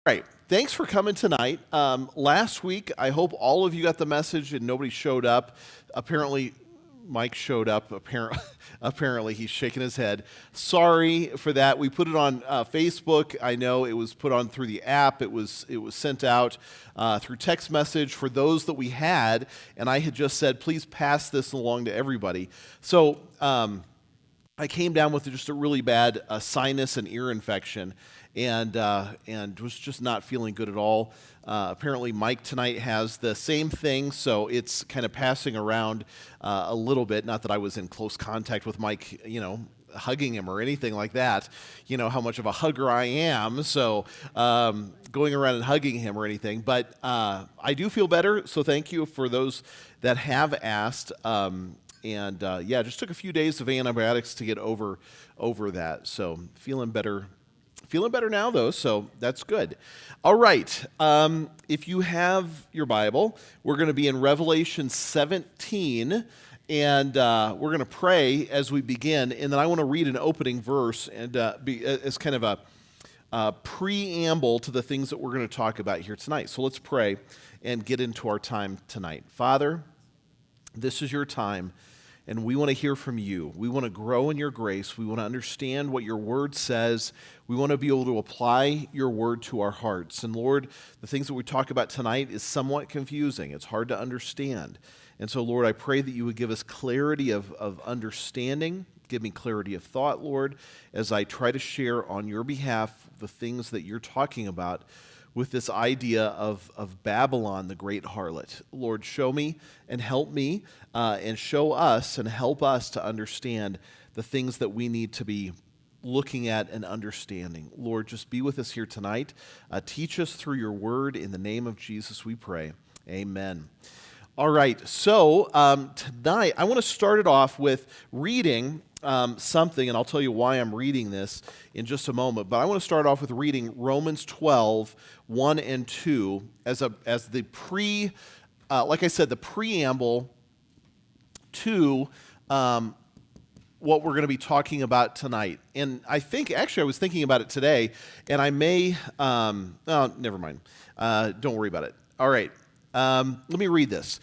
All right. Thanks for coming tonight. Last week, I hope all of you got the message and nobody showed up. Apparently, Mike showed up. Apparently, he's shaking his head. Sorry for that. We put it on Facebook. I know it was put on through the app. It was sent out through text message for those that we had, and I had just said, please pass this along to everybody. So I came down with just a really bad sinus and ear infection, and was just not feeling good at all. Apparently, Mike tonight has the same thing, so it's kind of passing around a little bit. Not that I was in close contact with Mike, hugging him or anything like that. You know how much of a hugger I am, so going around and hugging him or anything. But I do feel better, so thank you for those that have asked. Just took a few days of antibiotics to get over that. So feeling better now, though, so that's good. All right, if you have your Bible, we're going to be in Revelation 17, and we're going to pray as we begin, and then I want to read an opening verse and as kind of a preamble to the things that we're going to talk about here tonight. So let's pray and get into our time tonight. Father, this is your time, and we want to hear from you. We want to grow in your grace. We want to understand what your word says. We want to be able to apply your word to our hearts. And Lord, the things that we talk about tonight is somewhat confusing. It's hard to understand. And so, Lord, I pray that you would give us clarity of understanding. Give me clarity of thought, Lord, as I try to share on your behalf the things that you're talking about with this idea of Babylon, the great harlot. Lord, show me and help me and show us and help us to understand the things that we need to be looking at and understanding. Lord, just be with us here tonight. Teach us through your word. In the name of Jesus, we pray. Amen. All right, so tonight I want to start it off with reading something, and I'll tell you why I'm reading this in just a moment, but I want to start off with reading Romans 12, 1 and 2 as the preamble to what we're going to be talking about tonight. And I think, actually, I was thinking about it today, and I may, never mind. Don't worry about it. All right, let me read this.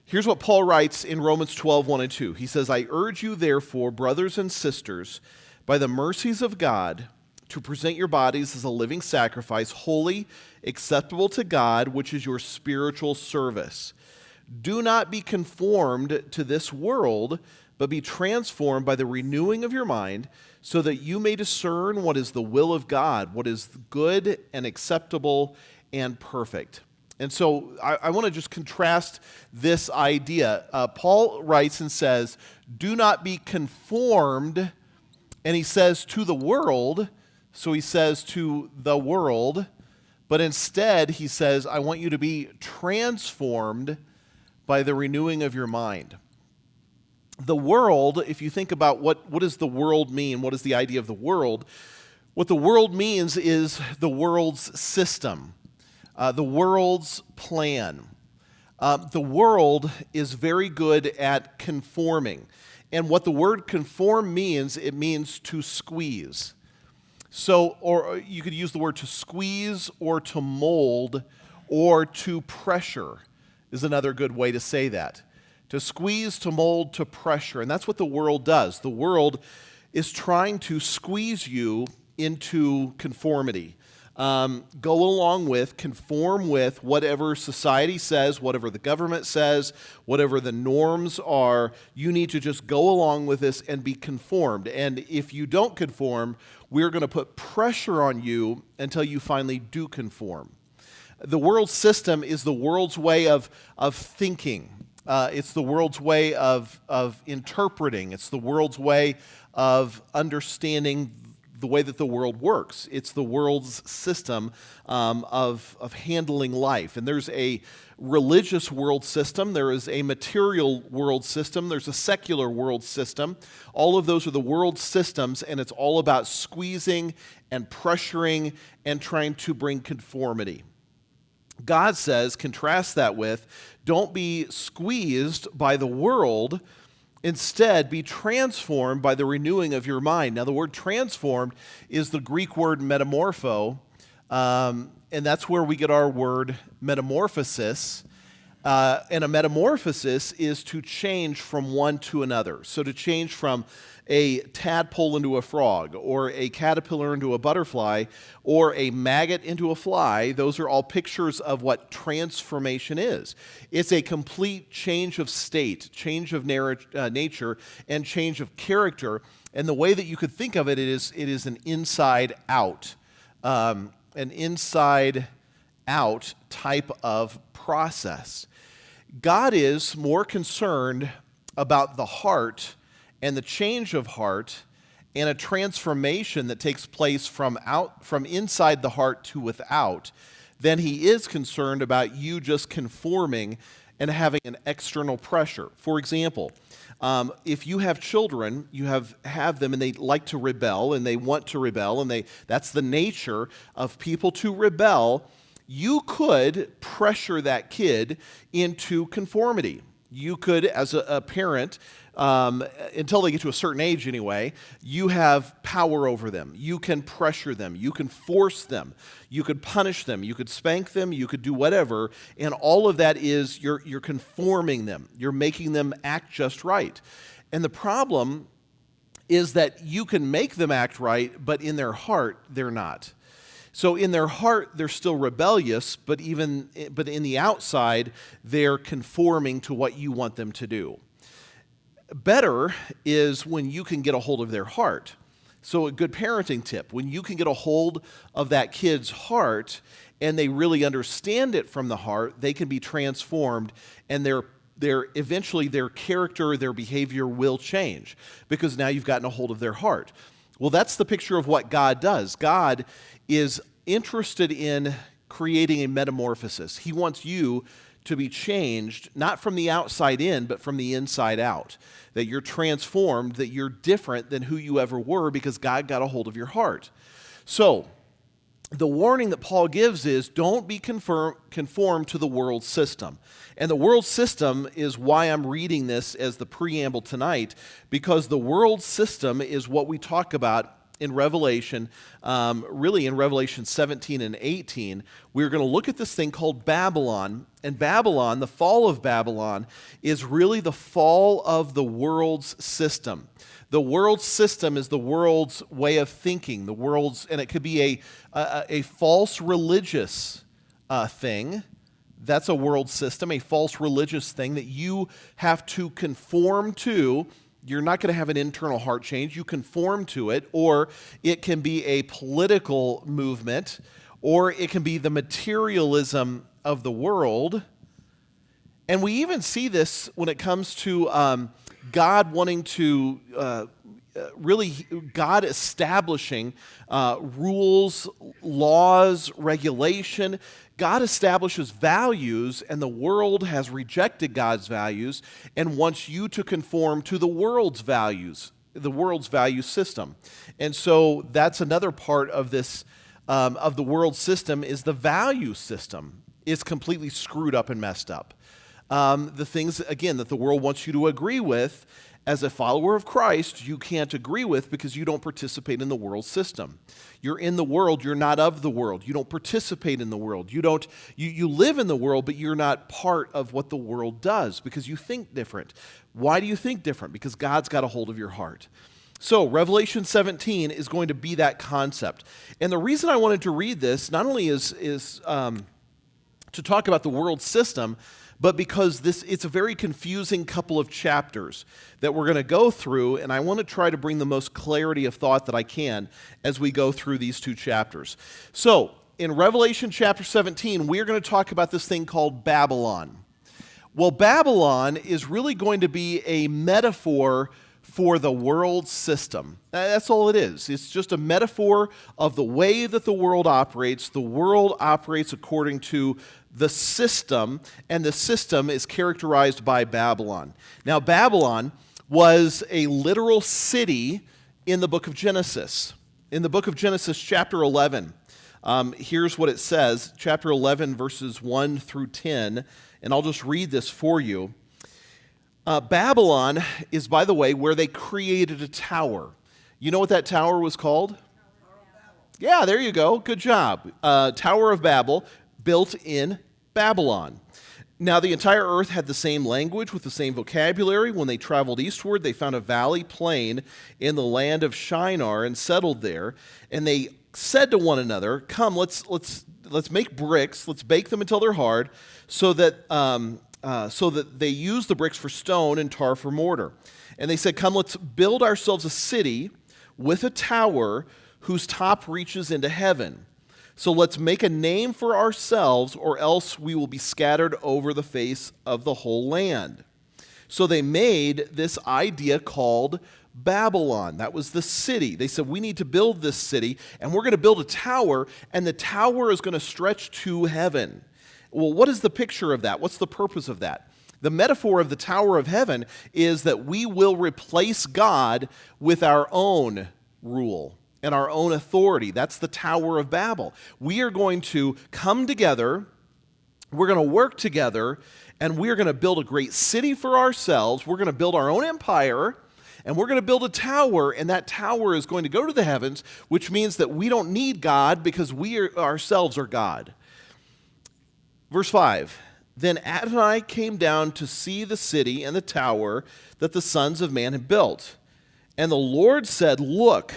Here's what Paul writes in Romans 12, 1 and 2. He says, I urge you, therefore, brothers and sisters, by the mercies of God, to present your bodies as a living sacrifice, holy, acceptable to God, which is your spiritual service. Do not be conformed to this world, but be transformed by the renewing of your mind, so that you may discern what is the will of God, what is good and acceptable and perfect. And so I want to just contrast this idea. Paul writes and says, do not be conformed, and he says to the world, so he says to the world, but instead he says, I want you to be transformed by the renewing of your mind. The world, if you think about what does the world mean, what is the idea of the world, what the world means is the world's system. The world's plan. The world is very good at conforming. And what the word conform means, it means to squeeze. So, or you could use the word to squeeze or to mold or to pressure is another good way to say that. To squeeze, to mold, to pressure. And that's what the world does. The world is trying to squeeze you into conformity. Go along with, conform with whatever society says, whatever the government says, whatever the norms are. You need to just go along with this and be conformed. And if you don't conform, we're going to put pressure on you until you finally do conform. The world system is the world's way of thinking. It's the world's way of interpreting. It's the world's way of understanding the way that the world works. It's the world's system of handling life. And there's a religious world system. There is a material world system. There's a secular world system. All of those are the world systems, and it's all about squeezing and pressuring and trying to bring conformity. God says, contrast that with, don't be squeezed by the world. Instead, be transformed by the renewing of your mind. Now, the word transformed is the Greek word metamorpho, And that's where we get our word metamorphosis. And a metamorphosis is to change from one to another. So to change from a tadpole into a frog, or a caterpillar into a butterfly, or a maggot into a fly, those are all pictures of what transformation is. It's a complete change of state, change of nature, and change of character. And the way that you could think of it is an inside out. An inside out type of process. God is more concerned about the heart and the change of heart and a transformation that takes place from inside the heart to without than he is concerned about you just conforming and having an external pressure. For example, if you have children, you have them and they like to rebel and they want to rebel, and that's the nature of people to rebel. You could pressure that kid into conformity. You could, as a parent, until they get to a certain age anyway, you have power over them. You can pressure them. You can force them. You could punish them. You could spank them. You could do whatever. And all of that is you're conforming them. You're making them act just right. And the problem is that you can make them act right, but in their heart, they're not. So in their heart, they're still rebellious, but in the outside, they're conforming to what you want them to do. Better is when you can get a hold of their heart. So a good parenting tip, when you can get a hold of that kid's heart and they really understand it from the heart, they can be transformed, and eventually their character, their behavior will change because now you've gotten a hold of their heart. Well, that's the picture of what God does. God is interested in creating a metamorphosis. He wants you to be changed, not from the outside in, but from the inside out. That you're transformed, that you're different than who you ever were because God got a hold of your heart. So, the warning that Paul gives is don't be conformed to the world system. And the world system is why I'm reading this as the preamble tonight, because the world system is what we talk about in Revelation, really in Revelation 17 and 18. We're going to look at this thing called Babylon. And Babylon, the fall of Babylon, is really the fall of the world's system. The world's system is the world's way of thinking, and it could be a false religious thing. That's a world system, a false religious thing that you have to conform to. You're not going to have an internal heart change. You conform to it. Or it can be a political movement, or it can be the materialism of the world. And we even see this when it comes to God wanting to God establishing rules, laws, regulation. God establishes values, and the world has rejected God's values and wants you to conform to the world's values, the world's value system. And so that's another part of this, of the world system, is the value system is completely screwed up and messed up. The things, again, that the world wants you to agree with, as a follower of Christ, you can't agree with because you don't participate in the world system. You're in the world, you're not of the world. You don't participate in the world. You live in the world, but you're not part of what the world does because you think different. Why do you think different? Because God's got a hold of your heart. So Revelation 17 is going to be that concept. And the reason I wanted to read this not only is to talk about the world system, but because it's a very confusing couple of chapters that we're going to go through, and I want to try to bring the most clarity of thought that I can as we go through these two chapters. So, in Revelation chapter 17, we're going to talk about this thing called Babylon. Well, Babylon is really going to be a metaphor for the world system. That's all it is. It's just a metaphor of the way that the world operates. The world operates according to the system, and the system is characterized by Babylon. Now, Babylon was a literal city in the book of Genesis. In the book of Genesis, chapter 11, here's what it says, chapter 11, verses 1 through 10, and I'll just read this for you. Babylon is, by the way, where they created a tower. You know what that tower was called? Yeah, there you go. Good job. Tower of Babel, built in Babylon. Now, the entire earth had the same language with the same vocabulary. When they traveled eastward, they found a valley plain in the land of Shinar and settled there. And they said to one another, "Come, let's make bricks. Let's bake them until they're hard, so that they use the bricks for stone and tar for mortar." And they said, "Come, let's build ourselves a city with a tower whose top reaches into heaven. So let's make a name for ourselves, or else we will be scattered over the face of the whole land." So they made this idea called Babylon. That was the city. They said, we need to build this city, and we're going to build a tower, and the tower is going to stretch to heaven. Well, what is the picture of that? What's the purpose of that? The metaphor of the Tower of Heaven is that we will replace God with our own rule and our own authority. That's the Tower of Babel. We are going to come together, we're going to work together, and we're going to build a great city for ourselves. We're going to build our own empire, and we're going to build a tower, and that tower is going to go to the heavens, which means that we don't need God because ourselves are God. Verse 5, "Then Adonai came down to see the city and the tower that the sons of man had built. And the Lord said, 'Look,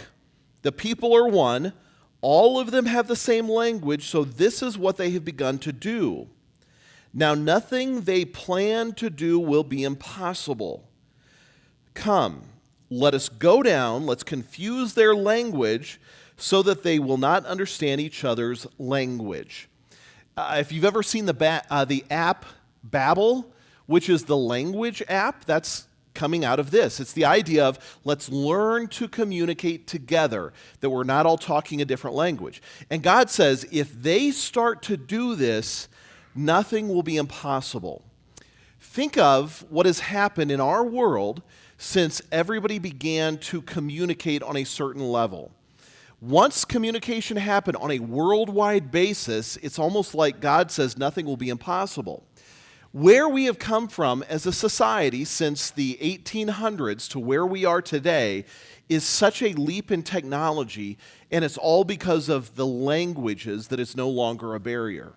the people are one. All of them have the same language, so this is what they have begun to do. Now nothing they plan to do will be impossible. Come, let us go down, let's confuse their language so that they will not understand each other's language.'" If you've ever seen the app Babbel, which is the language app, that's coming out of this. It's the idea of let's learn to communicate together, that we're not all talking a different language. And God says if they start to do this, nothing will be impossible. Think of what has happened in our world since everybody began to communicate on a certain level. Once communication happened on a worldwide basis, it's almost like God says nothing will be impossible. Where we have come from as a society since the 1800s to where we are today is such a leap in technology, and it's all because of the languages that it's no longer a barrier.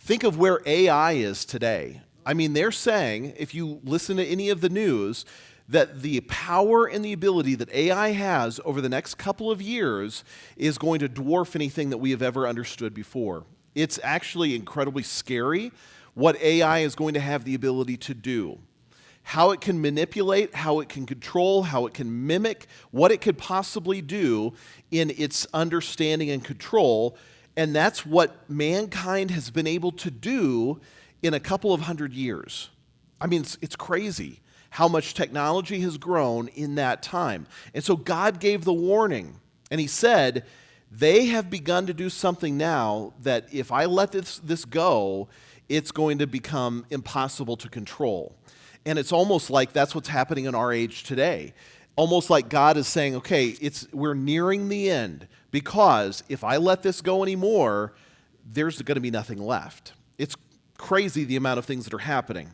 Think of where AI is today. I mean, they're saying, if you listen to any of the news, that the power and the ability that AI has over the next couple of years is going to dwarf anything that we have ever understood before. It's actually incredibly scary what AI is going to have the ability to do. How it can manipulate, how it can control, how it can mimic, what it could possibly do in its understanding and control. And that's what mankind has been able to do in a couple of hundred years. I mean, it's crazy how much technology has grown in that time. And so God gave the warning, and he said, they have begun to do something now that if I let this go, it's going to become impossible to control. And it's almost like that's what's happening in our age today. Almost like God is saying, okay, we're nearing the end, because if I let this go anymore, there's going to be nothing left. It's crazy the amount of things that are happening.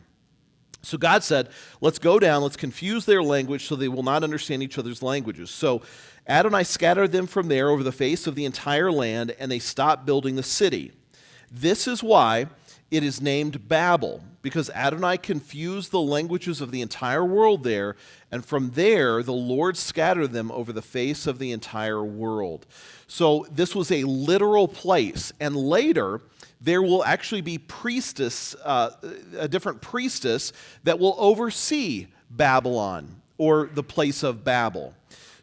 So God said, let's go down, let's confuse their language so they will not understand each other's languages. So Adonai scattered them from there over the face of the entire land, and they stopped building the city. This is why it is named Babel, because Adonai confused the languages of the entire world there, and from there the Lord scattered them over the face of the entire world. So this was a literal place, and later there will actually be a different priestess that will oversee Babylon, or the place of Babel.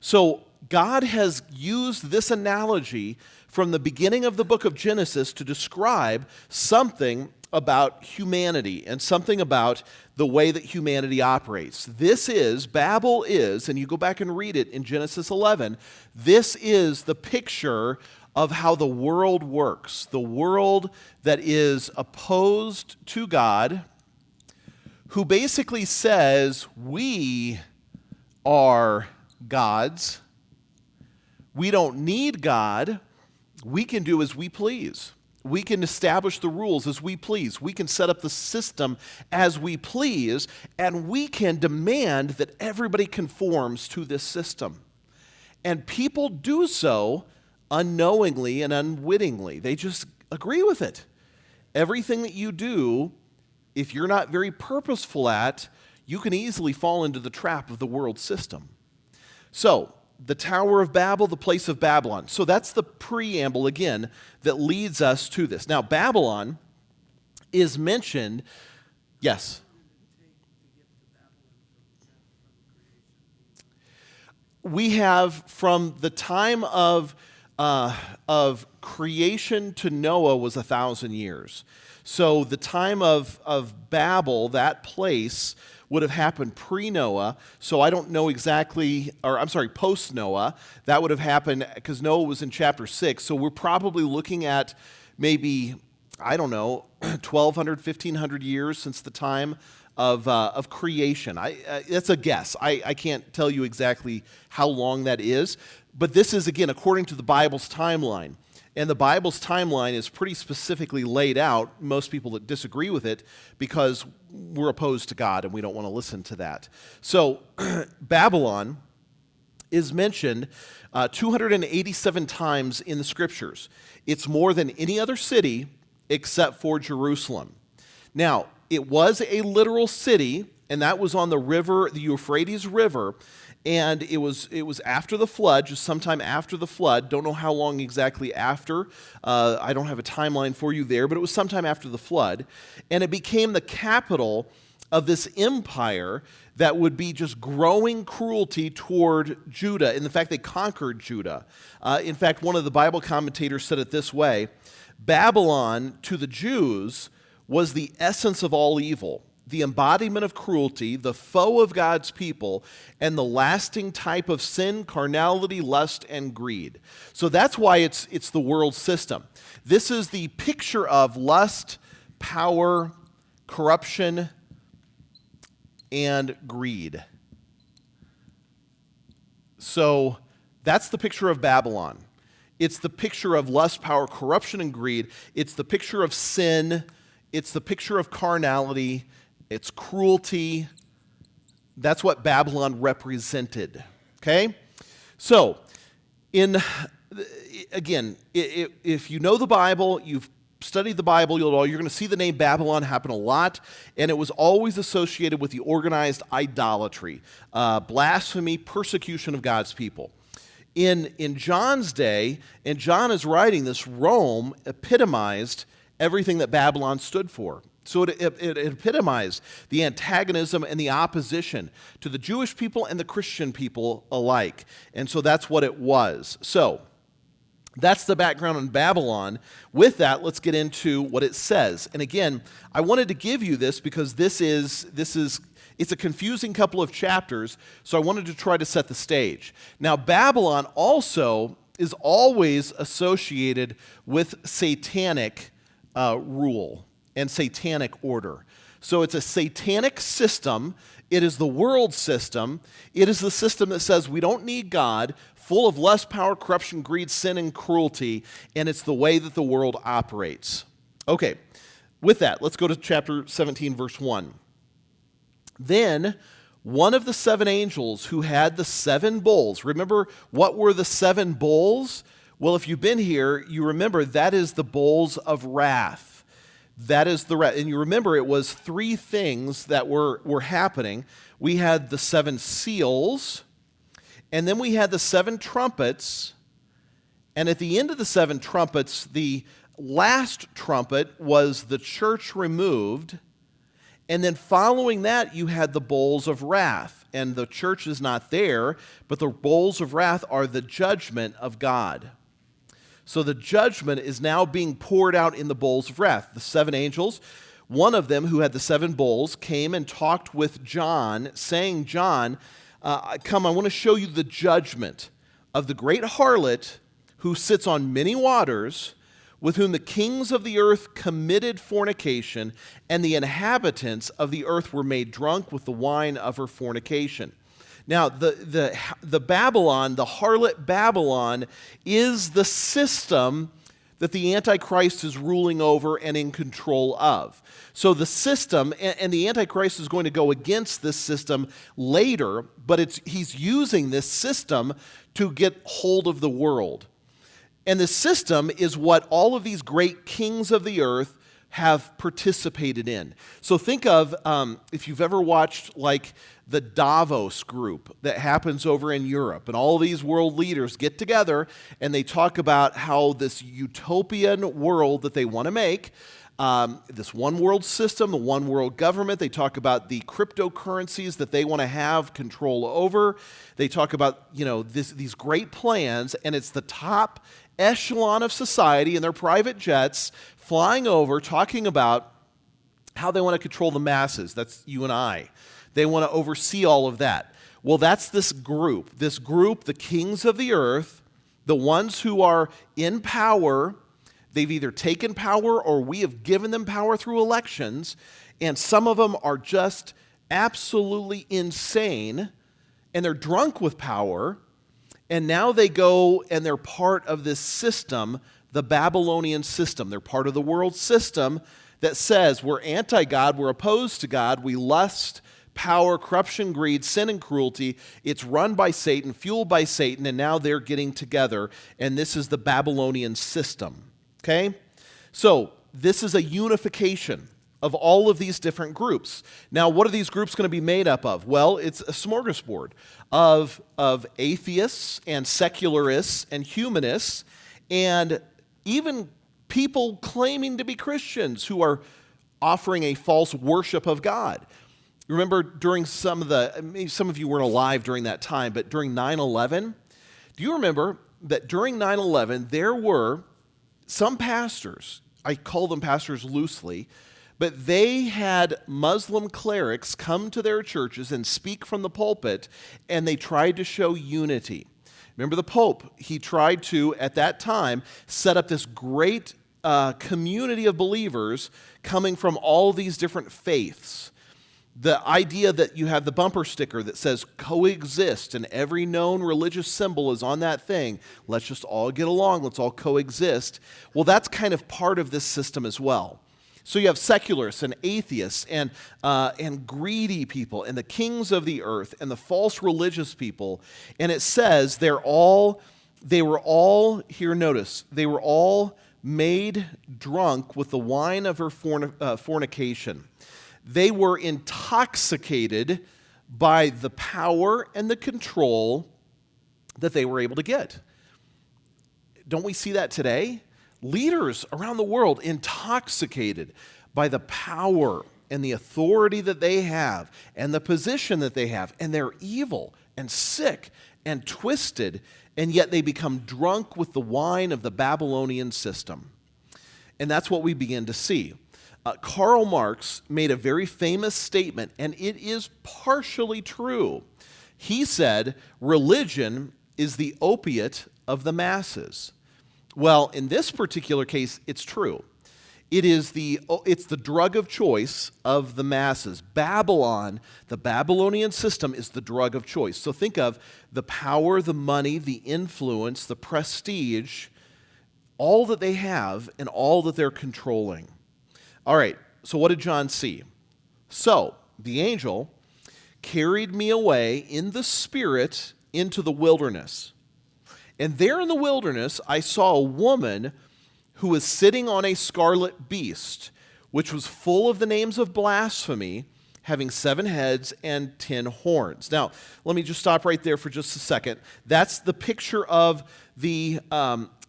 So God has used this analogy from the beginning of the book of Genesis to describe something about humanity and something about the way that humanity operates. Babel is, and you go back and read it in Genesis 11, this is the picture of how the world works. The world that is opposed to God, who basically says, we are gods. We don't need God. We can do as we please. We can establish the rules as we please. We can set up the system as we please, and we can demand that everybody conforms to this system. And people do so unknowingly and unwittingly. They just agree with it. Everything that you do, if you're not very purposeful at, you can easily fall into the trap of the world system. So, the Tower of Babel, the place of Babylon. So that's the preamble, again, that leads us to this. Now, Babylon is mentioned, yes? We have from the time of creation to Noah was 1,000 years. So the time of Babel, that place, would have happened pre-Noah. So I don't know exactly, or I'm sorry, post-Noah. That would have happened because Noah was in chapter 6. So we're probably looking at maybe, I don't know, 1,200, 1,500 years since the time of creation. That's a guess. I can't tell you exactly how long that is. But this is, again, according to the Bible's timeline. And the Bible's timeline is pretty specifically laid out, most people that disagree with it, because we're opposed to God and we don't want to listen to that. So Babylon is mentioned 287 times in the Scriptures. It's more than any other city except for Jerusalem. Now, it was a literal city, and that was on the river, the Euphrates River, and it was after the flood, just sometime after the flood. Don't know how long exactly after. I don't have a timeline for you there, but it was sometime after the flood. And it became the capital of this empire that would be just growing cruelty toward Judah. In fact, they conquered Judah. In fact, one of the Bible commentators said it this way: Babylon to the Jews was the essence of all evil, the embodiment of cruelty, the foe of God's people, and the lasting type of sin, carnality, lust, and greed. So that's why it's the world system. This is the picture of lust, power, corruption, and greed. So that's the picture of Babylon. It's the picture of lust, power, corruption, and greed. It's the picture of sin. It's the picture of carnality. It's cruelty. That's what Babylon represented. Okay? So, again, if you know the Bible, you've studied the Bible, you're going to see the name Babylon happen a lot, and it was always associated with the organized idolatry, blasphemy, persecution of God's people. In John's day, and John is writing this, Rome epitomized everything that Babylon stood for. So it epitomized the antagonism and the opposition to the Jewish people and the Christian people alike. And so that's what it was. So that's the background on Babylon. With that, let's get into what it says. And again, I wanted to give you this because it's a confusing couple of chapters, so I wanted to try to set the stage. Now, Babylon also is always associated with satanic rule and satanic order. So it's a satanic system. It is the world system. It is the system that says we don't need God, full of lust, power, corruption, greed, sin, and cruelty, and it's the way that the world operates. Okay, with that, let's go to chapter 17, verse 1. Then one of the seven angels who had the seven bowls, remember what were the seven bowls? Well, if you've been here, you remember that is the bowls of wrath. That is the wrath. And you remember it was three things that were happening. We had the seven seals, and then we had the seven trumpets, and at the end of the seven trumpets, the last trumpet was the church removed, and then following that, you had the bowls of wrath, and the church is not there, but the bowls of wrath are the judgment of God. So the judgment is now being poured out in the bowls of wrath. The seven angels, one of them who had the seven bowls, came and talked with John, saying, John, come, I want to show you the judgment of the great harlot who sits on many waters, with whom the kings of the earth committed fornication, and the inhabitants of the earth were made drunk with the wine of her fornication. Now, the Babylon, the harlot Babylon, is the system that the Antichrist is ruling over and in control of. So the system, and the Antichrist is going to go against this system later, but he's using this system to get hold of the world. And the system is what all of these great kings of the earth have participated in. So think of, if you've ever watched like the Davos group that happens over in Europe, and all these world leaders get together and they talk about how this utopian world that they want to make, this one world system, the one world government. They talk about the cryptocurrencies that they want to have control over. They talk about, these great plans, and it's the top echelon of society in their private jets flying over, talking about how they want to control the masses. That's you and I. They want to oversee all of that. Well, that's this group, the kings of the earth, the ones who are in power. They've either taken power or we have given them power through elections, and some of them are just absolutely insane, and they're drunk with power, and now they go and they're part of this system, the Babylonian system. They're part of the world system that says we're anti-God, we're opposed to God, we lust, power, corruption, greed, sin, and cruelty. It's run by Satan, fueled by Satan, and now they're getting together, and this is the Babylonian system. Okay? So this is a unification of all of these different groups. Now, what are these groups going to be made up of? Well, it's a smorgasbord of atheists and secularists and humanists and even people claiming to be Christians who are offering a false worship of God. Remember during some of you weren't alive during that time, but during 9/11, do you remember that during 9/11 there were some pastors, I call them pastors loosely, but they had Muslim clerics come to their churches and speak from the pulpit, and they tried to show unity. Remember the Pope, he tried to, at that time, set up this great community of believers coming from all these different faiths. The idea that you have the bumper sticker that says coexist and every known religious symbol is on that thing. Let's just all get along. Let's all coexist. Well, that's kind of part of this system as well. So you have secularists and atheists and greedy people and the kings of the earth and the false religious people. And it says they were all, here notice, they were all made drunk with the wine of her fornication. They were intoxicated by the power and the control that they were able to get. Don't we see that today? Leaders around the world intoxicated by the power and the authority that they have and the position that they have, and they're evil and sick and twisted, and yet they become drunk with the wine of the Babylonian system. And that's what we begin to see. Karl Marx made a very famous statement, and it is partially true. He said, religion is the opiate of the masses. Well, in this particular case, it's true. It's the drug of choice of the masses. Babylon, the Babylonian system, is the drug of choice. So think of the power, the money, the influence, the prestige, all that they have and all that they're controlling. All right, so what did John see? So, the angel carried me away in the spirit into the wilderness. And there in the wilderness, I saw a woman who was sitting on a scarlet beast, which was full of the names of blasphemy, having 7 heads and 10 horns. Now, let me just stop right there for just a second. That's the picture of the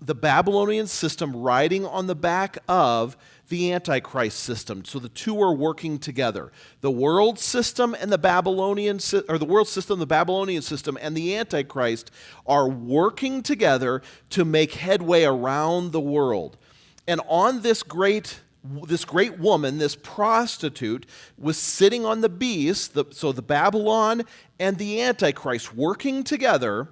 Babylonian system riding on the back of the Antichrist system. So the two are working together. The world system and the Babylonian the world system, the Babylonian system, and the Antichrist are working together to make headway around the world. And on this great woman, this prostitute, was sitting on the beast, so the Babylon and the Antichrist working together.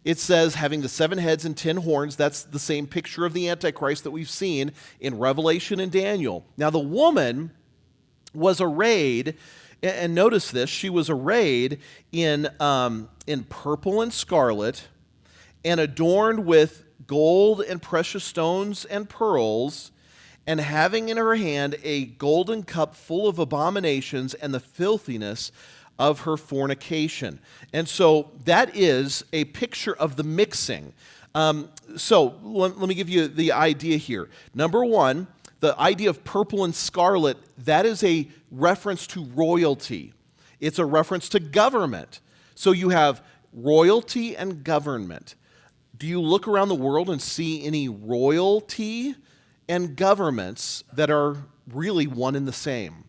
It says, having the 7 heads and 10 horns. That's the same picture of the Antichrist that we've seen in Revelation and Daniel. Now, the woman was arrayed, and notice this, she was arrayed in purple and scarlet, and adorned with gold and precious stones and pearls, and having in her hand a golden cup full of abominations and the filthiness of her fornication. And so that is a picture of the mixing. So let me give you the idea here. Number one, the idea of purple and scarlet, that is a reference to royalty. It's a reference to government. So you have royalty and government. Do you look around the world and see any royalty and governments that are really one and the same?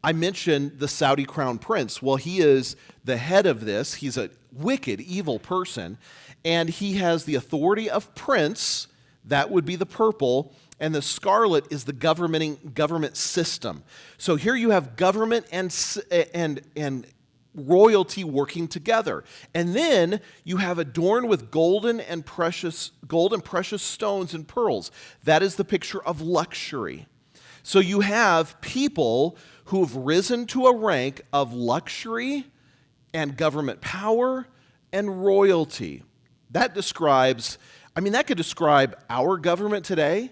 I mentioned the Saudi crown prince. Well, he is the head of this. He's a wicked, evil person, and he has the authority of prince. That would be the purple, and the scarlet is the government system. So here you have government and royalty working together. And then you have adorned with gold and precious stones and pearls. That is the picture of luxury. So you have people who have risen to a rank of luxury and government power and royalty. That could describe our government today.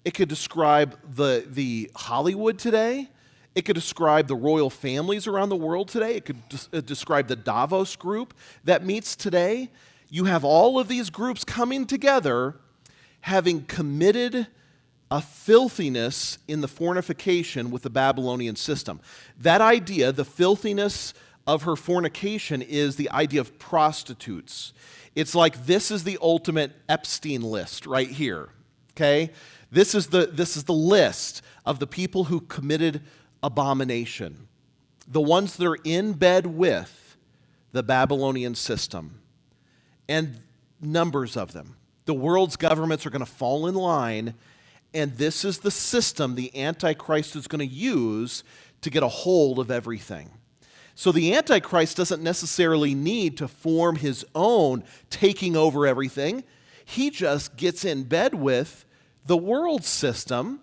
It could describe the Hollywood today. It could describe the royal families around the world today. It could describe the Davos group that meets today. You have all of these groups coming together, having committed a filthiness in the fornication with the Babylonian system. That idea, the filthiness of her fornication, is the idea of prostitutes. It's like this is the ultimate Epstein list right here, okay? This is the list of the people who committed abomination, the ones that are in bed with the Babylonian system, and numbers of them. The world's governments are going to fall in line, and this is the system the Antichrist is going to use to get a hold of everything. So the Antichrist doesn't necessarily need to form his own taking over everything. He just gets in bed with the world system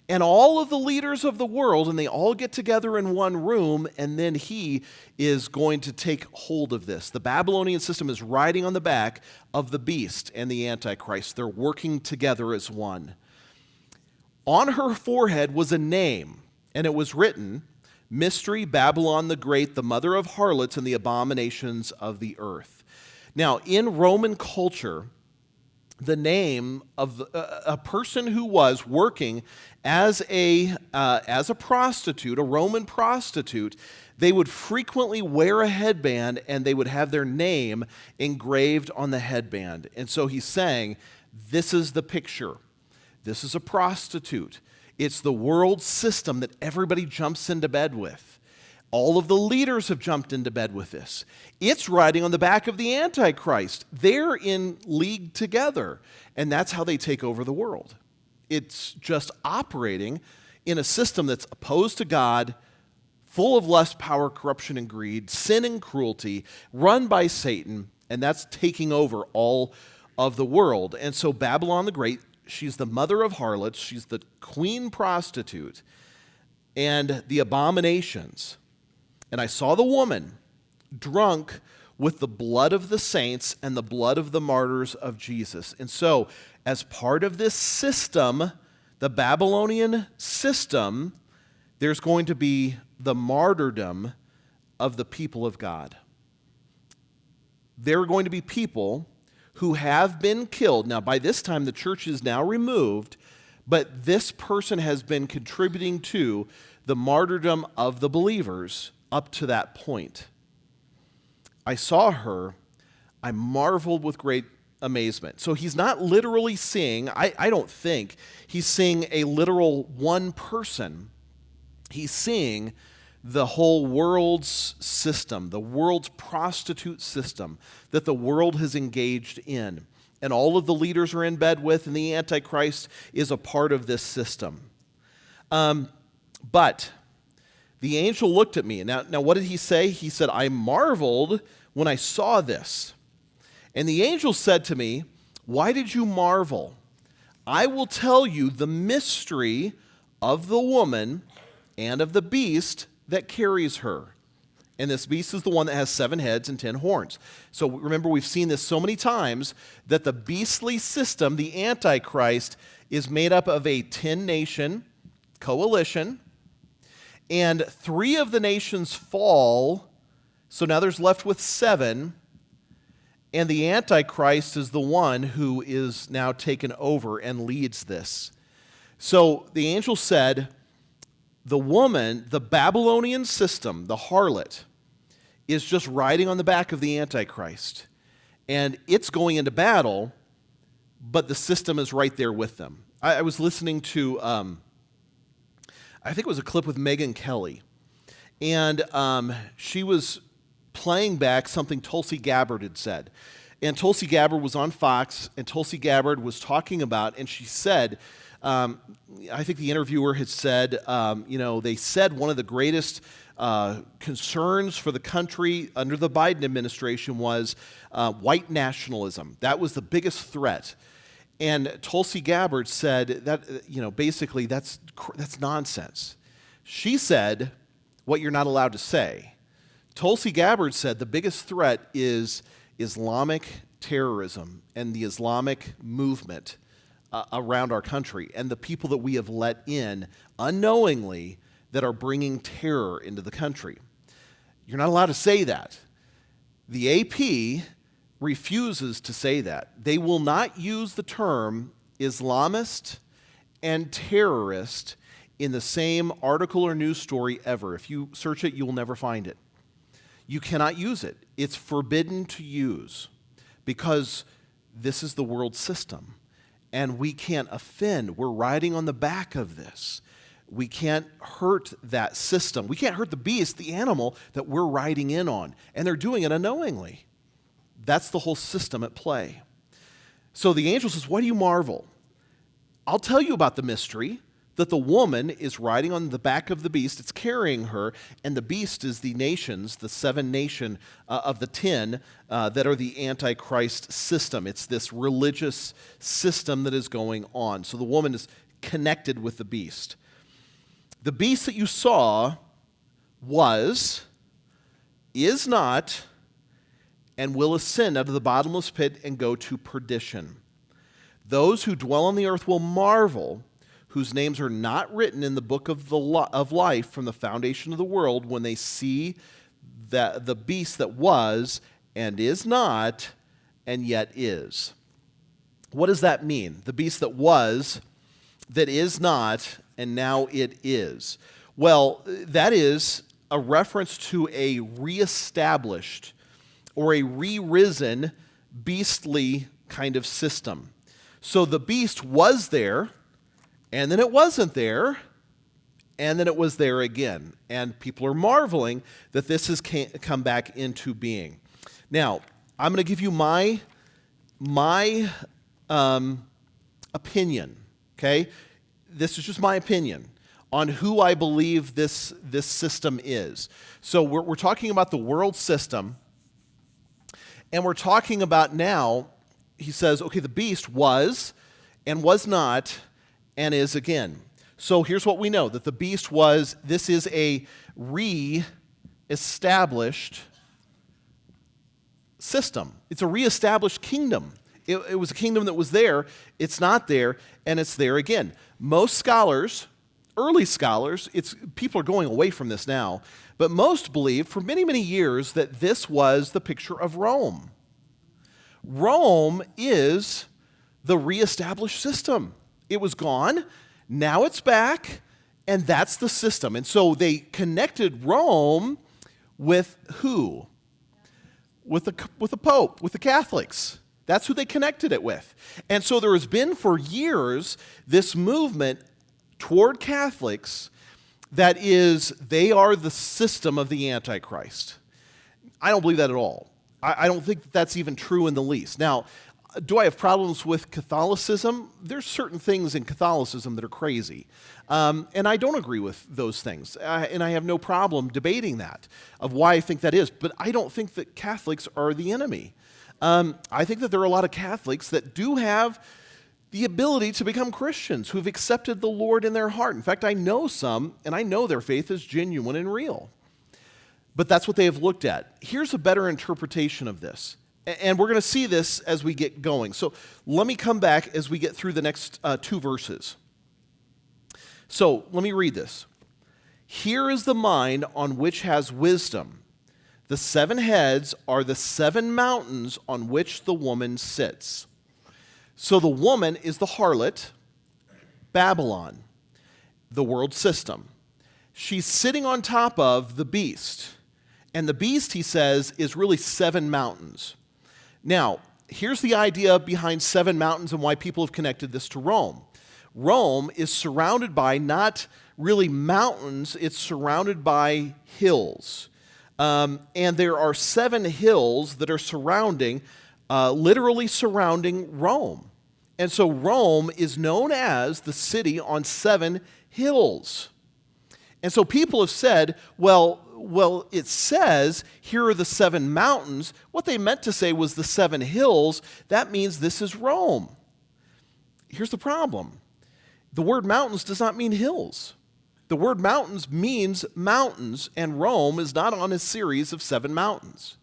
and all of the leaders of the world, and they all get together in one room, and then he is going to take hold of this. The Babylonian system is riding on the back of the beast and the Antichrist. They're working together as one. On her forehead was a name, and it was written, Mystery, Babylon the Great, the mother of harlots and the abominations of the earth. Now, in Roman culture, the name of a person who was working as a prostitute, a Roman prostitute, they would frequently wear a headband, and they would have their name engraved on the headband. And so he's saying, this is the picture. This is a prostitute. It's the world system that everybody jumps into bed with. All of the leaders have jumped into bed with this. It's riding on the back of the Antichrist. They're in league together, and that's how they take over the world. It's just operating in a system that's opposed to God, full of lust, power, corruption, and greed, sin and cruelty, run by Satan, and that's taking over all of the world. And so Babylon the Great, she's the mother of harlots, she's the queen prostitute, and the abominations. And I saw the woman drunk with the blood of the saints and the blood of the martyrs of Jesus. And so, as part of this system, the Babylonian system, there's going to be the martyrdom of the people of God. There are going to be people who have been killed. Now, by this time, the church is now removed, but this person has been contributing to the martyrdom of the believers up to that point. I saw her. I marveled with great amazement. So he's not literally seeing, I don't think, he's seeing a literal one person. He's seeing the whole world's system, the world's prostitute system that the world has engaged in. And all of the leaders are in bed with, and the Antichrist is a part of this system. But the angel looked at me. Now, what did he say? He said, I marveled when I saw this. And the angel said to me, why did you marvel? I will tell you the mystery of the woman and of the beast that carries her. And this beast is the one that has 7 heads and 10 horns. So remember, we've seen this so many times that the beastly system, the Antichrist, is made up of a 10-nation coalition, and 3 of the nations fall, so now there's left with 7, And the Antichrist is the one who is now taken over and leads this. So the angel said, the woman, the Babylonian system, the harlot, is just riding on the back of the Antichrist. And it's going into battle, but the system is right there with them. I was listening to, I think it was a clip with Megyn Kelly. And she was playing back something Tulsi Gabbard had said. And Tulsi Gabbard was on Fox, and Tulsi Gabbard was talking about, and she said, I think the interviewer had said, they said one of the greatest concerns for the country under the Biden administration was white nationalism. That was the biggest threat. And Tulsi Gabbard said that, basically that's nonsense. She said what you're not allowed to say. Tulsi Gabbard said the biggest threat is Islamic terrorism and the Islamic movement around our country and the people that we have let in unknowingly that are bringing terror into the country. You're not allowed to say that. The AP refuses to say that. They will not use the term Islamist and terrorist in the same article or news story ever. If you search it, you will never find it. You cannot use it. It's forbidden to use because this is the world system, and we can't offend. We're riding on the back of this. We can't hurt that system. We can't hurt the beast, the animal that we're riding in on, and they're doing it unknowingly. That's the whole system at play. So the angel says, why do you marvel? I'll tell you about the mystery that the woman is riding on the back of the beast. It's carrying her, and the beast is the nations, the 7 nation of the 10 that are the Antichrist system. It's this religious system that is going on. So the woman is connected with the beast. The beast that you saw was, is not, and will ascend out of the bottomless pit and go to perdition. Those who dwell on the earth will marvel, whose names are not written in the book of life from the foundation of the world, when they see that the beast that was and is not and yet is. What does that mean? The beast that was, that is not, and now it is. Well, that is a reference to a reestablished or a re-risen beastly kind of system. So the beast was there, and then it wasn't there, and then it was there again. And people are marveling that this has come back into being. Now, I'm going to give you my opinion, okay? This is just my opinion on who I believe this system is. So we're talking about the world system, and we're talking about now, he says, okay, the beast was and was not and is again. So here's what we know, that the beast was, this is a re-established system. It's a re-established kingdom. It was a kingdom that was there, it's not there, and it's there again. Most scholars, early scholars, people are going away from this now, but most believe for many, many years that this was the picture of Rome. Rome is the re-established system. It was gone, now it's back, and that's the system. And so they connected Rome with who? With the Pope, with the Catholics. That's who they connected it with. And so there has been for years this movement toward Catholics that is, they are the system of the Antichrist. I don't believe that at all. I don't think that's even true in the least. Now, do I have problems with Catholicism? There's certain things in Catholicism that are crazy. And I don't agree with those things. And I have no problem debating that, of why I think that is. But I don't think that Catholics are the enemy. I think that there are a lot of Catholics that do have the ability to become Christians, who have accepted the Lord in their heart. In fact, I know some, and I know their faith is genuine and real. But that's what they have looked at. Here's a better interpretation of this. And we're going to see this as we get going. So let me come back as we get through the next 2 verses. So let me read this. Here is the mind on which has wisdom. The 7 heads are the 7 mountains on which the woman sits. So the woman is the harlot, Babylon, the world system. She's sitting on top of the beast. And the beast, he says, is really 7 mountains. Now, here's the idea behind 7 mountains and why people have connected this to Rome. Rome is surrounded by not really mountains, it's surrounded by hills. And there are 7 hills that are literally surrounding Rome. And so Rome is known as the city on 7 hills. And so people have said, well, it says here are the 7 mountains. What they meant to say was the 7 hills. That means this is Rome. Here's the problem. The word mountains does not mean hills. The word mountains means mountains, and Rome is not on a series of 7 mountains.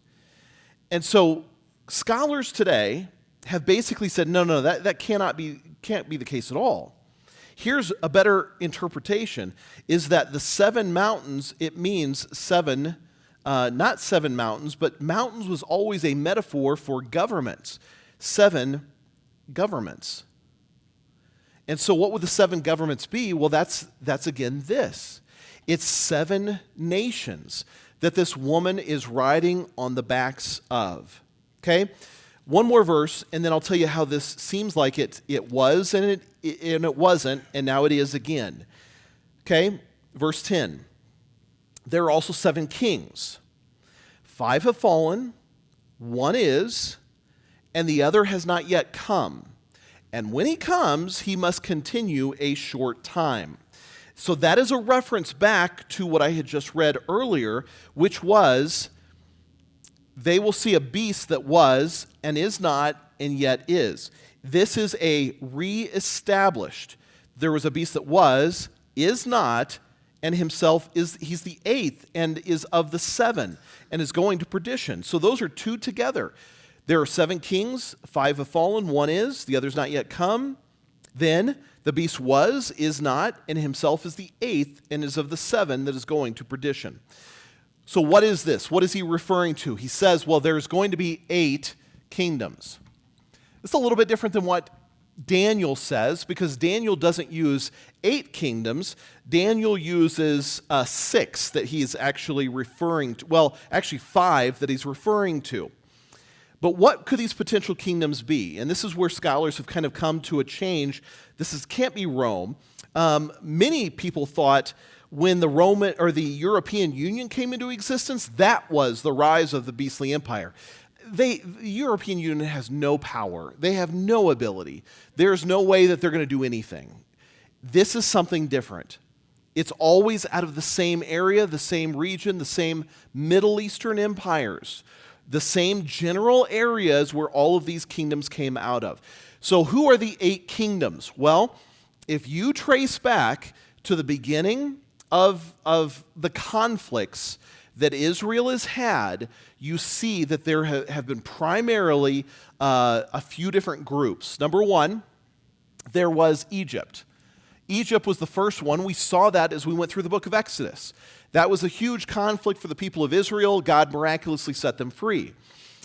And so scholars today have basically said, no, that can't be the case at all. Here's a better interpretation, is that the 7 mountains, it means 7, not 7 mountains, but mountains was always a metaphor for governments. 7 governments. And so what would the 7 governments be? Well, that's again this. It's 7 nations that this woman is riding on the backs of. Okay? One more verse, and then I'll tell you how this seems like it was, and it wasn't, and now it is again. Okay? Verse 10. There are also 7 kings. 5 have fallen, 1 is, and the other has not yet come. And when he comes, he must continue a short time. So that is a reference back to what I had just read earlier, which was, they will see a beast that was and is not and yet is. This is a reestablished. There was a beast that was, is not, and himself he's the 8th and is of the 7 and is going to perdition. So those are 2 together. There are 7 kings, 5 have fallen, 1 is, the other's not yet come. Then the beast was, is not, and himself is the 8th and is of the 7 that is going to perdition. So what is this? What is he referring to? He says, well, there's going to be 8 kingdoms. It's a little bit different than what Daniel says, because Daniel doesn't use 8 kingdoms. Daniel uses 6 that he's actually referring to. Well, actually 5 that he's referring to. But what could these potential kingdoms be? And this is where scholars have kind of come to a change. Can't be Rome. Many people thought when the Roman or the European Union came into existence, that was the rise of the beastly empire. The European Union has no power. They have no ability. There's no way that they're going to do anything. This is something different. It's always out of the same area, the same region, the same Middle Eastern empires, the same general areas where all of these kingdoms came out of. So who are the 8 kingdoms? Well, if you trace back to the beginning of the conflicts that Israel has had, you see that there have been primarily a few different groups. Number 1, there was Egypt. Egypt was the first one. We saw that as we went through the book of Exodus. That was a huge conflict for the people of Israel. God miraculously set them free.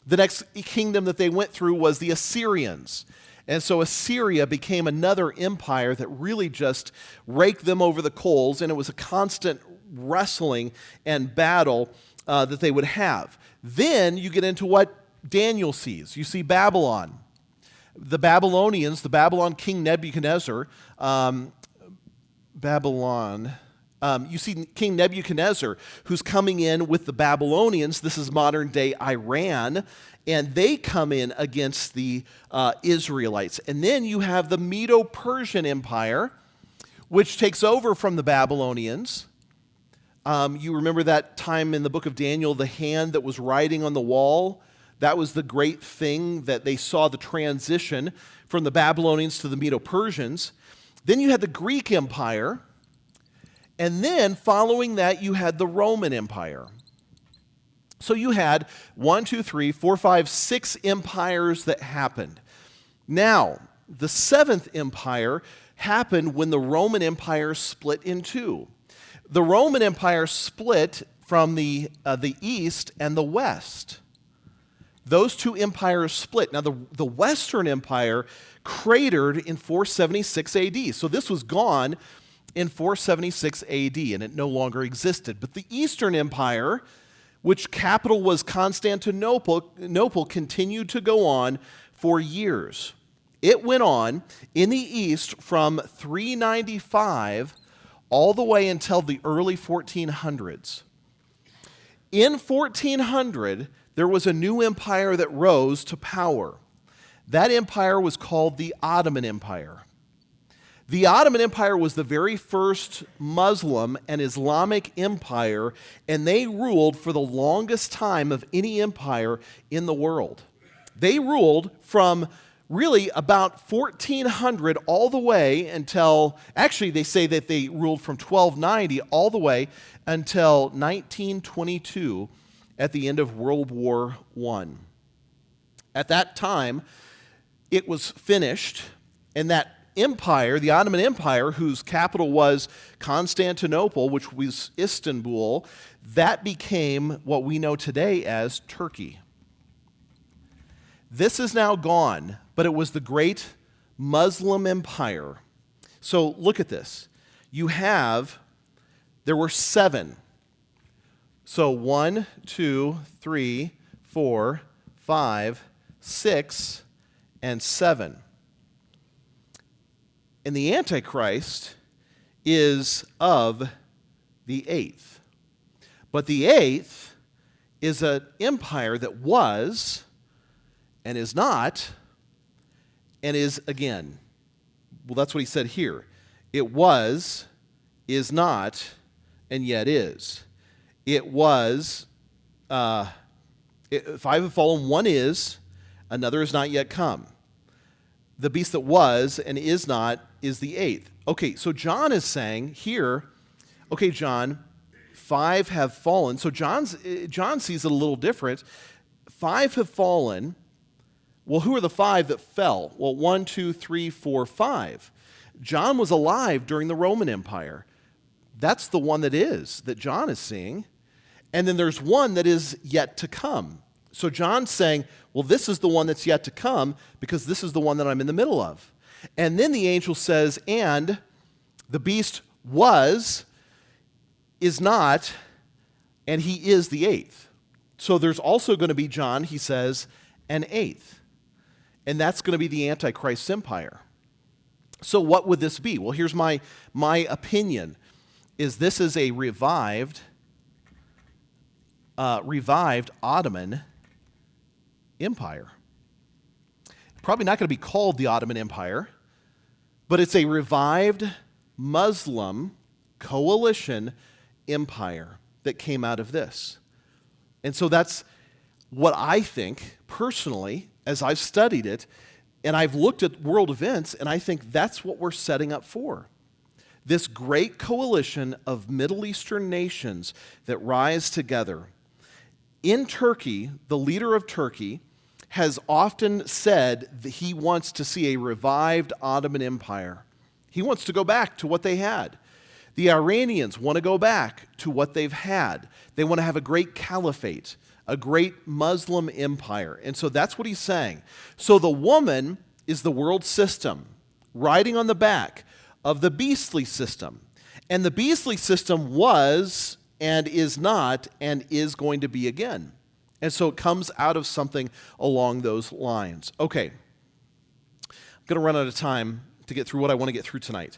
The next kingdom that they went through was the Assyrians. And so Assyria became another empire that really just raked them over the coals, and it was a constant wrestling and battle that they would have. Then you get into what Daniel sees. You see Babylon. The Babylonians, the Babylon king Nebuchadnezzar, you see King Nebuchadnezzar, who's coming in with the Babylonians. This is modern-day Iran, and they come in against the Israelites. And then you have the Medo-Persian Empire, which takes over from the Babylonians. You remember that time in the book of Daniel, the hand that was writing on the wall? That was the great thing that they saw the transition from the Babylonians to the Medo-Persians. Then you had the Greek Empire. And then following that, you had the Roman Empire. So you had 1, 2, 3, 4, 5, 6 empires that happened. Now, the 7th empire happened when the Roman Empire split in 2. The Roman Empire split from the east and the west. Those two empires split. Now, the Western Empire cratered in 476 AD. So this was gone in 476 AD, and it no longer existed. But the Eastern Empire, which capital was Constantinople, continued to go on for years. It went on in the east from 395 all the way until the early 1400s. In 1400, there was a new empire that rose to power. That empire was called the Ottoman Empire. The Ottoman Empire was the very first Muslim and Islamic empire, and they ruled for the longest time of any empire in the world. They ruled from really about 1400 all the way until, actually they say that they ruled from 1290 all the way until 1922 at the end of World War I. At that time, it was finished, and that empire, the Ottoman Empire, whose capital was Constantinople, which was Istanbul, that became what we know today as Turkey. This is now gone, but it was the great Muslim empire. So look at this. There were 7. So 1, 2, 3, 4, 5, 6, and 7. And the Antichrist is of the 8th. But the 8th is an empire that was and is not and is again. Well, that's what he said here. It was, is not, and yet is. It was, 5 have fallen, 1 is, another is not yet come. The beast that was and is not is the 8th. Okay, so John is saying here, okay, John, 5 have fallen. So John sees it a little different. 5 have fallen. Well, who are the 5 that fell? Well, 1, 2, 3, 4, 5. John was alive during the Roman Empire. That's the one that John is seeing. And then there's one that is yet to come. So John's saying, well, this is the one that's yet to come because this is the one that I'm in the middle of. And then the angel says, and the beast was, is not, and he is the 8th. So there's also going to be, John, he says, an 8th. And that's going to be the Antichrist empire. So what would this be? Well, here's my opinion, is this is a revived Ottoman empire. Probably not going to be called the Ottoman Empire, but it's a revived Muslim coalition empire that came out of this. And so that's what I think, personally, as I've studied it, and I've looked at world events, and I think that's what we're setting up for. This great coalition of Middle Eastern nations that rise together. In Turkey, the leader of Turkey has often said that he wants to see a revived Ottoman Empire. He wants to go back to what they had. The Iranians want to go back to what they've had. They want to have a great caliphate, a great Muslim empire. And so that's what he's saying. So the woman is the world system, riding on the back of the beastly system. And the beastly system was and is not and is going to be again. And so it comes out of something along those lines. Okay, I'm going to run out of time to get through what I want to get through tonight.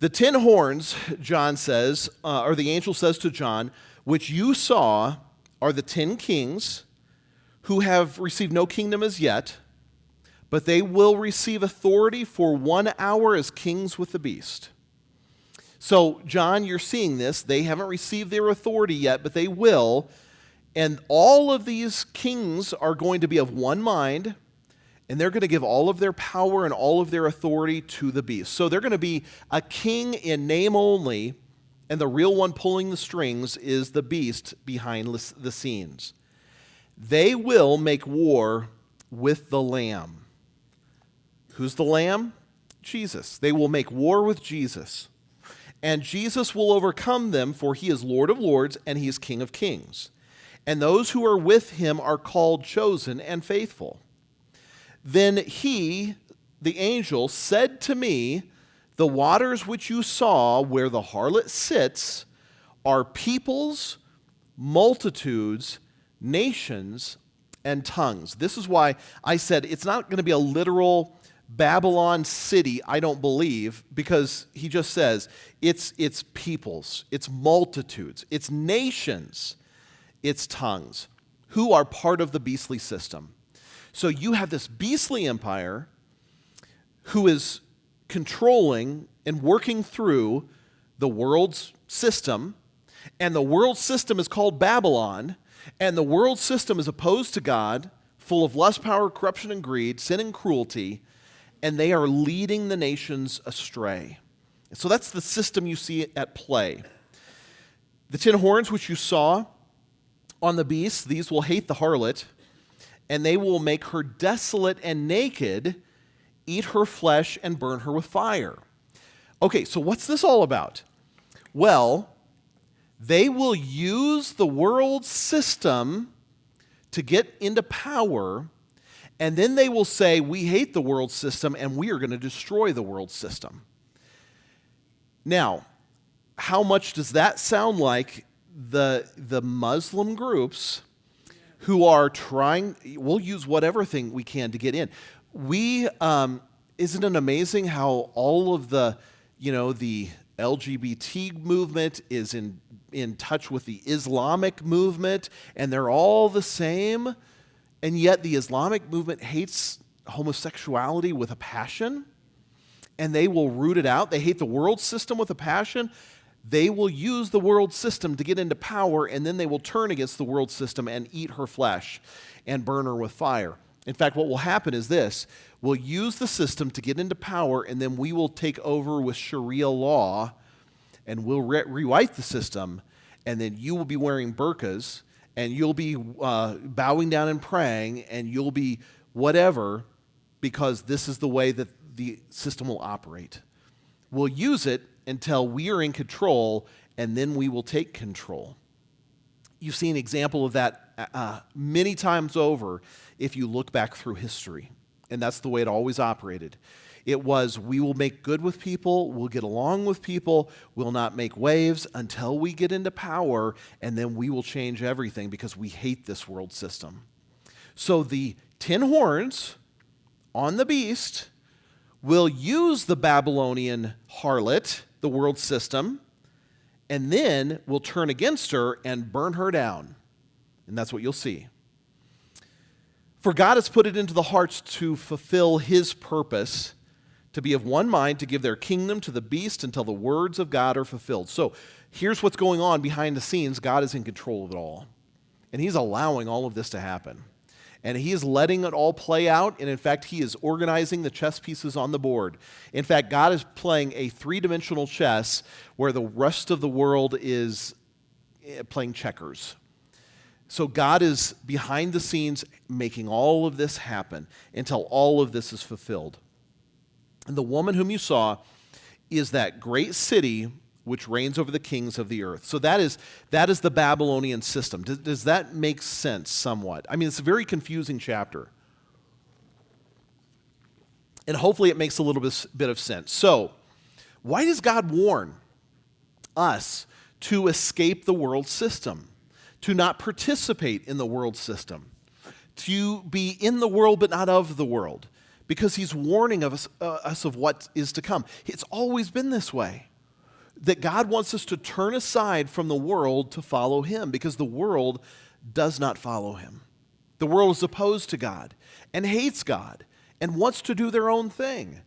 The 10 horns, John says, or the angel says to John, which you saw are the 10 kings who have received no kingdom as yet, but they will receive authority for 1 hour as kings with the beast. So, John, you're seeing this. They haven't received their authority yet, but they will. And all of these kings are going to be of one mind, and they're going to give all of their power and all of their authority to the beast. So they're going to be a king in name only, and the real one pulling the strings is the beast behind the scenes. They will make war with the Lamb. Who's the Lamb? Jesus. They will make war with Jesus. And Jesus will overcome them, for he is Lord of lords and he is King of kings. And those who are with him are called, chosen, and faithful. Then he, the angel, said to me, the waters which you saw where the harlot sits are peoples, multitudes, nations, and tongues. This is why I said it's not going to be a literal Babylon city, I don't believe, because he just says it's peoples, it's multitudes, it's nations, it's tongues, who are part of the beastly system. So you have this beastly empire who is controlling and working through the world's system, and the world system is called Babylon, and the world system is opposed to God, full of lust, power, corruption, and greed, sin and cruelty, and they are leading the nations astray. So that's the system you see at play. The 10 horns which you saw on the beast, these will hate the harlot, and they will make her desolate and naked, eat her flesh, and burn her with fire. Okay, so what's this all about? Well, they will use the world system to get into power, and then they will say, we hate the world system, and we are going to destroy the world system. Now, how much does that sound like the Muslim groups who are trying, we'll use whatever thing we can to get in. Isn't it amazing how all of the LGBT movement is in touch with the Islamic movement, and they're all the same, and yet the Islamic movement hates homosexuality with a passion, and they will root it out. They hate the world system with a passion. They will use the world system to get into power, and then they will turn against the world system and eat her flesh and burn her with fire. In fact, what will happen is this. We'll use the system to get into power, and then we will take over with Sharia law, and we'll rewrite the system, and then you will be wearing burqas, and you'll be bowing down and praying, and you'll be whatever, because this is the way that the system will operate. We'll use it until we are in control, and then we will take control. You've seen an example of that many times over if you look back through history. And that's the way it always operated. It was, we will make good with people, we'll get along with people, we'll not make waves until we get into power, and then we will change everything because we hate this world system. So the 10 horns on the beast will use the Babylonian harlot, the world system, and then will turn against her and burn her down. And that's what you'll see. For God has put it into the hearts to fulfill his purpose, to be of one mind, to give their kingdom to the beast until the words of God are fulfilled. So here's what's going on behind the scenes. God is in control of it all. And he's allowing all of this to happen. And he is letting it all play out. And in fact, he is organizing the chess pieces on the board. In fact, God is playing a three-dimensional chess where the rest of the world is playing checkers. So God is behind the scenes making all of this happen until all of this is fulfilled. And the woman whom you saw is that great city which reigns over the kings of the earth. So that is the Babylonian system. Does that make sense somewhat? I mean, it's a very confusing chapter. And hopefully it makes a little bit of sense. So why does God warn us to escape the world system? To not participate in the world system, to be in the world but not of the world, because he's warning us of what is to come. It's always been this way, that God wants us to turn aside from the world to follow him, because the world does not follow him. The world is opposed to God and hates God and wants to do their own thing.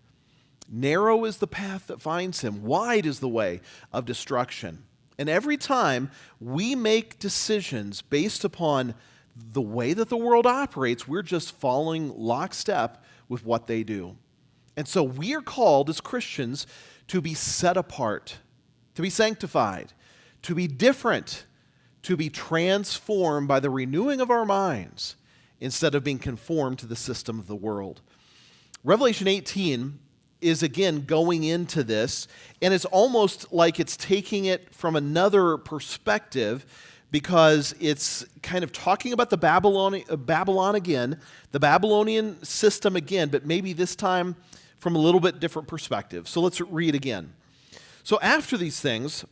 Narrow is the path that finds him. Wide is the way of destruction. And every time we make decisions based upon the way that the world operates, we're just following lockstep with what they do. And so we are called as Christians to be set apart, to be sanctified, to be different, to be transformed by the renewing of our minds instead of being conformed to the system of the world. Revelation 18 is again going into this, and it's almost like it's taking it from another perspective, because it's kind of talking about the Babylon again, the Babylonian system again, but maybe this time from a little bit different perspective. So let's read again. So after these things,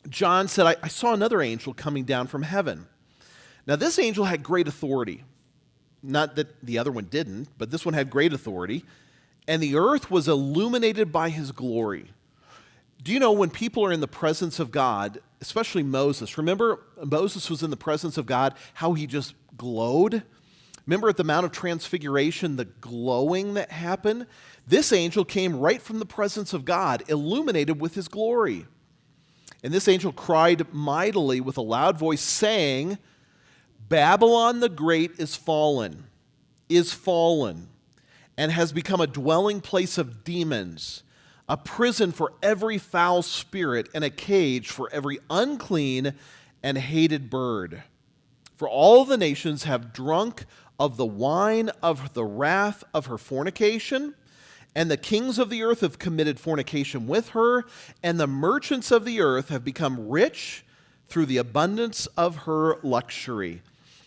John said, I saw another angel coming down from heaven. Now this angel had great authority. Not that the other one didn't, but this one had great authority. And the earth was illuminated by his glory. Do you know when people are in the presence of God, especially Moses? Remember, Moses was in the presence of God, how he just glowed? Remember at the Mount of Transfiguration, the glowing that happened? This angel came right from the presence of God, illuminated with his glory. And this angel cried mightily with a loud voice, saying, Babylon the Great is fallen, and has become a dwelling place of demons, a prison for every foul spirit, and a cage for every unclean and hated bird. For all the nations have drunk of the wine of the wrath of her fornication, and the kings of the earth have committed fornication with her, and the merchants of the earth have become rich through the abundance of her luxury.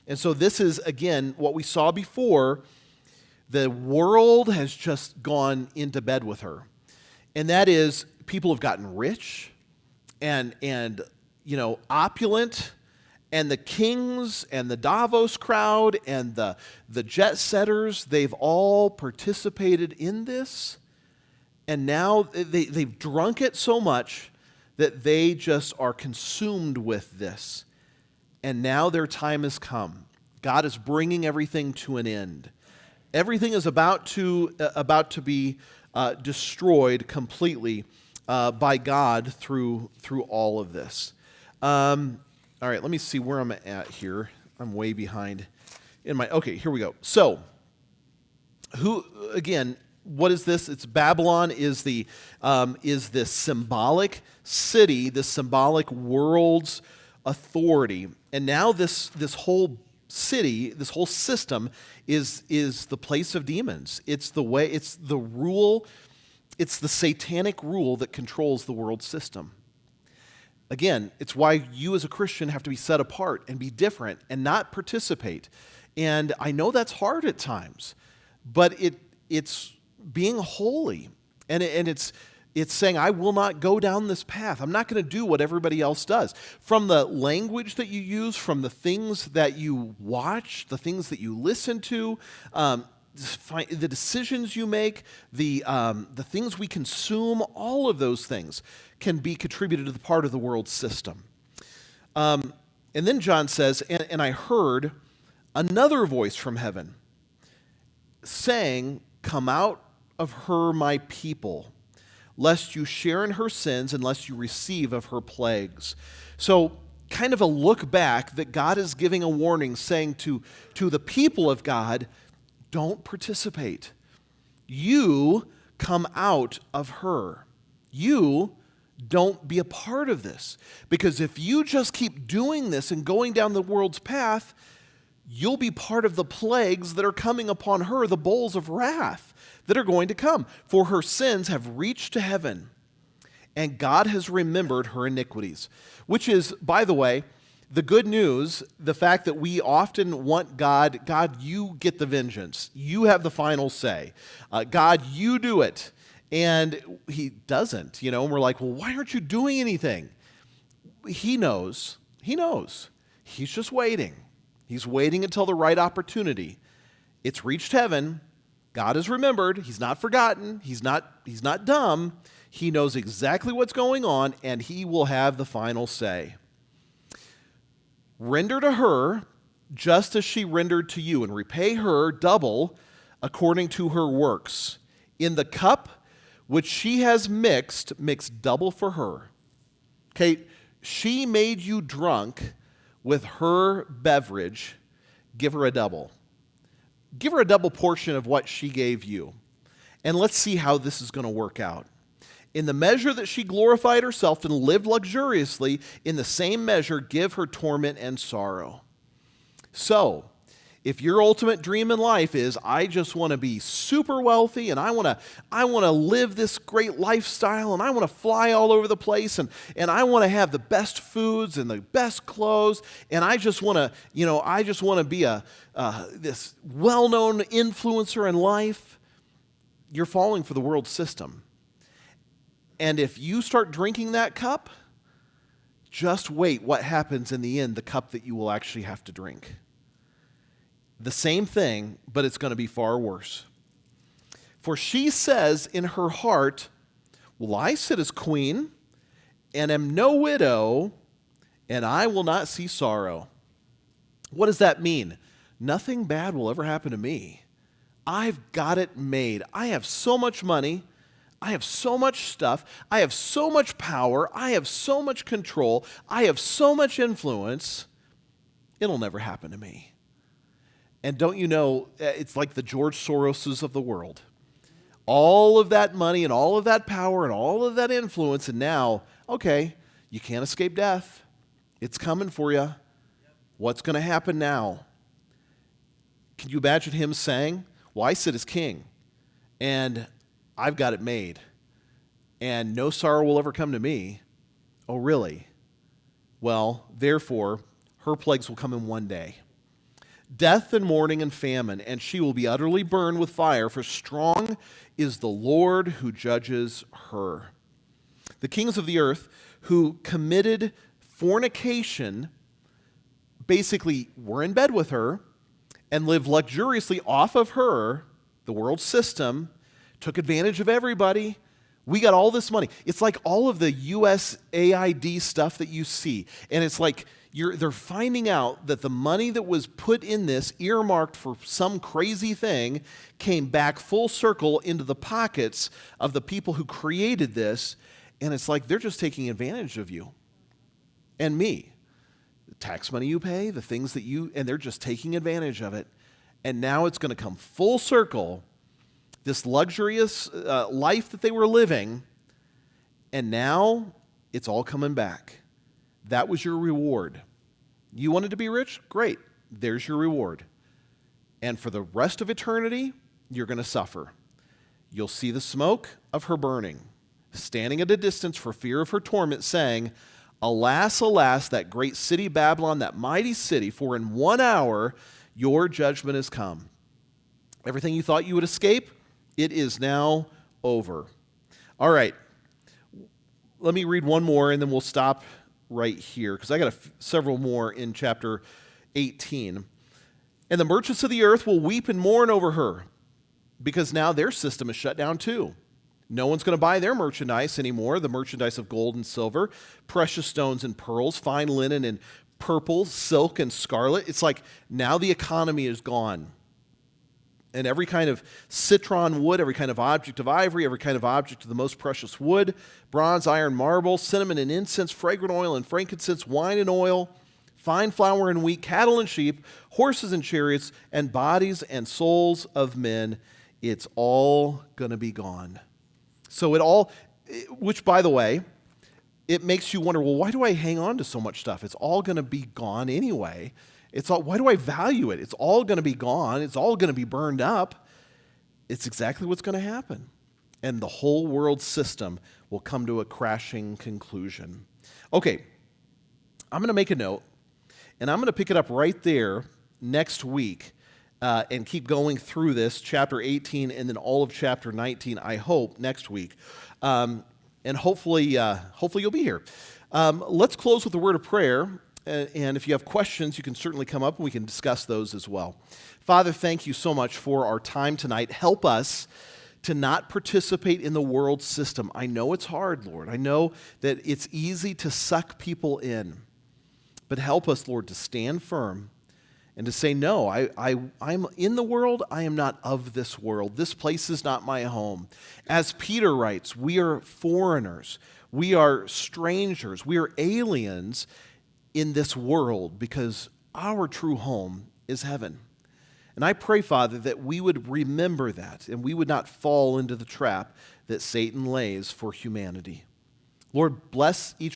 And so this is, again, what we saw before. The world has just gone into bed with her. And that is, people have gotten rich and opulent, and the kings and the Davos crowd and the jet setters, they've all participated in this. And now they've drunk it so much that they just are consumed with this. And now their time has come. God is bringing everything to an end. Everything is about to be destroyed completely by God through all of this. All right, let me see where I'm at here. I'm way behind okay, here we go. So, what is this? It's Babylon is the symbolic city, the symbolic world's authority. And now this whole city, this whole system is the place of demons. It's the rule, it's the satanic rule that controls the world system. Again, it's why you as a Christian have to be set apart and be different and not participate. And I know that's hard at times, but it's being holy. And it's saying, I will not go down this path. I'm not going to do what everybody else does. From the language that you use, from the things that you watch, the things that you listen to, the decisions you make, the things we consume, all of those things can be contributed to the part of the world system. And then John says, and I heard another voice from heaven saying, come out of her, my people, lest you share in her sins and lest you receive of her plagues. So kind of a look back that God is giving a warning, saying to the people of God, don't participate. You come out of her. You don't be a part of this. Because if you just keep doing this and going down the world's path, you'll be part of the plagues that are coming upon her, the bowls of wrath that are going to come. For her sins have reached to heaven, and God has remembered her iniquities. Which is, by the way, the good news, the fact that we often want God, you get the vengeance. You have the final say. God, you do it. And he doesn't, and we're like, well, why aren't you doing anything? He knows. He knows. He's just waiting. He's waiting until the right opportunity. It's reached heaven. God has remembered. He's not forgotten. He's not dumb. He knows exactly what's going on, and he will have the final say. Render to her just as she rendered to you, and repay her double according to her works. In the cup which she has mix double for her. Okay, she made you drunk with her beverage. Give her a double. Give her a double portion of what she gave you. And let's see how this is going to work out. In the measure that she glorified herself and lived luxuriously, in the same measure give her torment and sorrow. So, If your ultimate dream in life is, I just want to be super wealthy and I want to live this great lifestyle and I want to fly all over the place and I want to have the best foods and the best clothes and I just want to be this well-known influencer in life, you're falling for the world system. And if you start drinking that cup, just wait what happens in the end, the cup that you will actually have to drink. The same thing, but it's going to be far worse. For she says in her heart, well, I sit as queen and am no widow, and I will not see sorrow. What does that mean? Nothing bad will ever happen to me. I've got it made. I have so much money. I have so much stuff. I have so much power. I have so much control. I have so much influence. It'll never happen to me. And don't you know, it's like the George Soroses of the world. All of that money and all of that power and all of that influence, and now, okay, you can't escape death. It's coming for you. What's going to happen now? Can you imagine him saying, well, I sit as king, and I've got it made, and no sorrow will ever come to me. Oh, really? Well, therefore, her plagues will come in one day. Death and mourning and famine, and she will be utterly burned with fire, for strong is the Lord who judges her. The kings of the earth who committed fornication basically were in bed with her and lived luxuriously off of her, the world system, took advantage of everybody. We got all this money. It's like all of the USAID stuff that you see, and it's like they're finding out that the money that was put in this, earmarked for some crazy thing, came back full circle into the pockets of the people who created this, and it's like they're just taking advantage of you and me. The tax money you pay, the things that and they're just taking advantage of it, and now it's going to come full circle, this luxurious life that they were living, and now it's all coming back. That was your reward. You wanted to be rich? Great. There's your reward. And for the rest of eternity, you're going to suffer. You'll see the smoke of her burning, standing at a distance for fear of her torment, saying, alas, alas, that great city Babylon, that mighty city, for in 1 hour your judgment has come. Everything you thought you would escape, it is now over. All right. Let me read one more, and then we'll stop right here, because I got several more in chapter 18. And the merchants of the earth will weep and mourn over her, because now their system is shut down too. No one's going to buy their merchandise anymore, the merchandise of gold and silver, precious stones and pearls, fine linen and purple, silk and scarlet. It's like now the economy is gone. And every kind of citron wood, every kind of object of ivory, every kind of object of the most precious wood, bronze, iron, marble, cinnamon and incense, fragrant oil and frankincense, wine and oil, fine flour and wheat, cattle and sheep, horses and chariots, and bodies and souls of men, it's all going to be gone. So which by the way, it makes you wonder, well, why do I hang on to so much stuff? It's all going to be gone anyway. Why do I value it? It's all going to be gone. It's all going to be burned up. It's exactly what's going to happen. And the whole world system will come to a crashing conclusion. Okay, I'm going to make a note, and I'm going to pick it up right there next week and keep going through this, chapter 18, and then all of chapter 19, I hope, next week. And hopefully you'll be here. Let's close with a word of prayer. And if you have questions, you can certainly come up and we can discuss those as well. Father, thank you so much for our time tonight. Help us to not participate in the world system. I know it's hard, Lord. I know that it's easy to suck people in. But help us, Lord, to stand firm and to say, no, I'm in the world. I am not of this world. This place is not my home. As Peter writes, we are foreigners. We are strangers. We are aliens in this world because our true home is heaven. And I pray, Father, that we would remember that and we would not fall into the trap that Satan lays for humanity. Lord, bless each